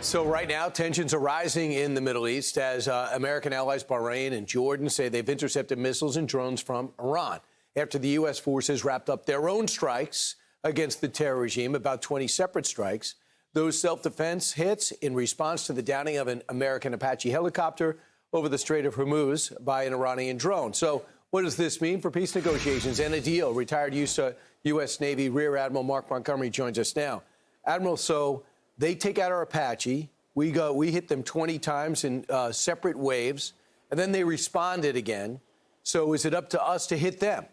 So right now, tensions are rising in the Middle East as American allies Bahrain and Jordan say they've intercepted missiles and drones from Iran after the U.S. forces wrapped up their own strikes against the terror regime, about 20 separate strikes. Those self-defense hits in response to the downing of an American Apache helicopter over the Strait of Hormuz by an Iranian drone. So what does this mean for peace negotiations and a deal? Retired U.S. Navy Rear Admiral Mark Montgomery joins us now. Admiral, so they take out our Apache. We hit them 20 times in separate waves, and then they responded again. So is it up to us to hit them?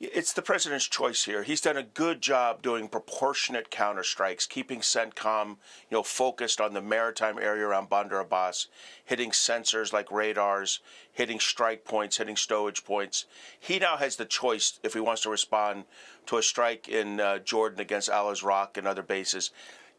It's the president's choice here. He's done a good job doing proportionate counterstrikes, keeping CENTCOM, focused on the maritime area around Bandar Abbas, hitting sensors like radars, hitting strike points, hitting stowage points. He now has the choice if he wants to respond to a strike in Jordan against Al-Azraq and other bases.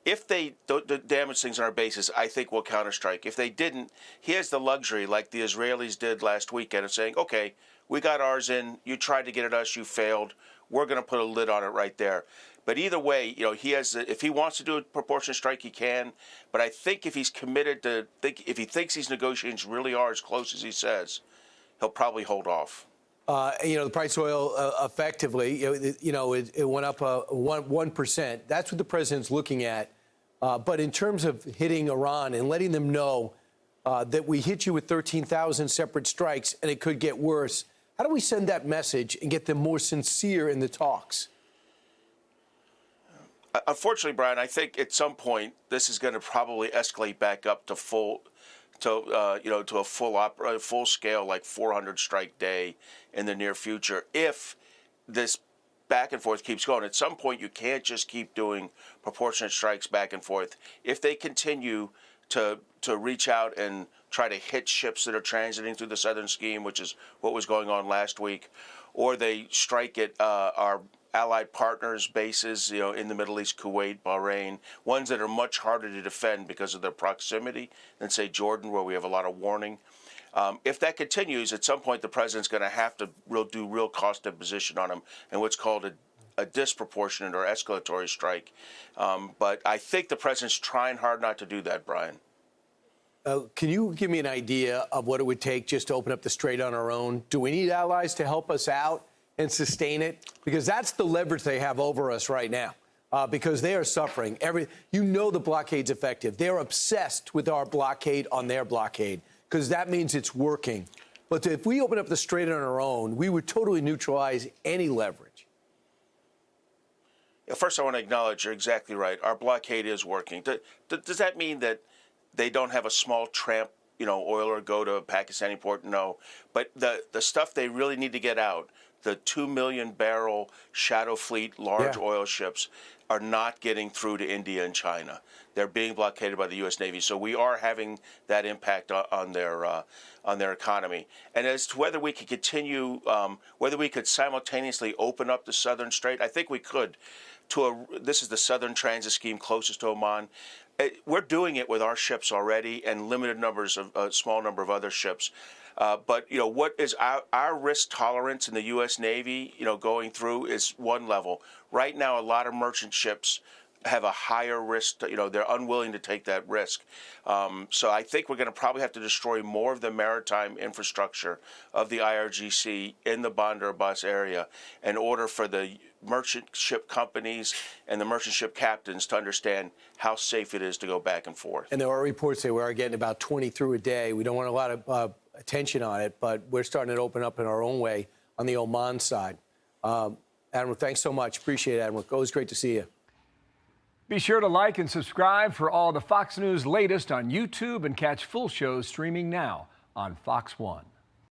If they don't damage things on our bases, I think we'll counterstrike. If they didn't, he has the luxury, like the Israelis did last weekend, of saying, okay, we got ours in, you tried to get at us, you failed, we're going to put a lid on it right there. But either way, he has, if he wants to do a proportionate strike, he can. But I think if he's committed to, if he thinks these negotiations really are as close as he says, he'll probably hold off. The price of oil effectively, it went up 1%. That's what the president's looking at. But in terms of hitting Iran and letting them know that we hit you with 13,000 separate strikes and it could get worse, how do we send that message and get them more sincere in the talks? Unfortunately, Brian, I think at some point this is going to probably escalate back up to a full scale, like 400 strike day in the near future. If this back and forth keeps going, at some point you can't just keep doing proportionate strikes back and forth. If they continue to reach out and try to hit ships that are transiting through the southern scheme, which is what was going on last week, or they strike at our allied partners' bases, in the Middle East, Kuwait, Bahrain, ones that are much harder to defend because of their proximity than, say, Jordan, where we have a lot of warning. If that continues, at some point the president's going to have to do real cost imposition on them and what's called a disproportionate or escalatory strike. But I think the president's trying hard not to do that, Brian. Can you give me an idea of what it would take just to open up the strait on our own? Do we need allies to help us out and sustain it? Because that's the leverage they have over us right now, because they are suffering. The blockade's effective. They're obsessed with our blockade on their blockade, because that means it's working. But if we open up the strait on our own, we would totally neutralize any leverage. First, I want to acknowledge you're exactly right. Our blockade is working. Does that mean that they don't have a small tramp, oiler go to a Pakistani port? No. But the stuff they really need to get out, the 2 million barrel shadow fleet large oil ships, are not getting through to India and China. They're being blockaded by the U.S. Navy. So we are having that impact on their economy. And as to whether we could continue, whether we could simultaneously open up the southern strait, I think we could. This is the southern transit scheme closest to Oman. We're doing it with our ships already and limited numbers of a small number of other ships. But what is our risk tolerance in the U.S. Navy, going through is one level. Right now, a lot of merchant ships have a higher risk. They're unwilling to take that risk. So I think we're going to probably have to destroy more of the maritime infrastructure of the IRGC in the Bandar Abbas area in order for the merchant ship companies and the merchant ship captains to understand how safe it is to go back and forth. And there are reports that we are getting about 20 through a day. We don't want a lot of attention on it, but we're starting to open up in our own way on the Oman side. Admiral, thanks so much. Appreciate it, Admiral. Always great to see you. Be sure to like and subscribe for all the Fox News latest on YouTube and catch full shows streaming now on Fox One.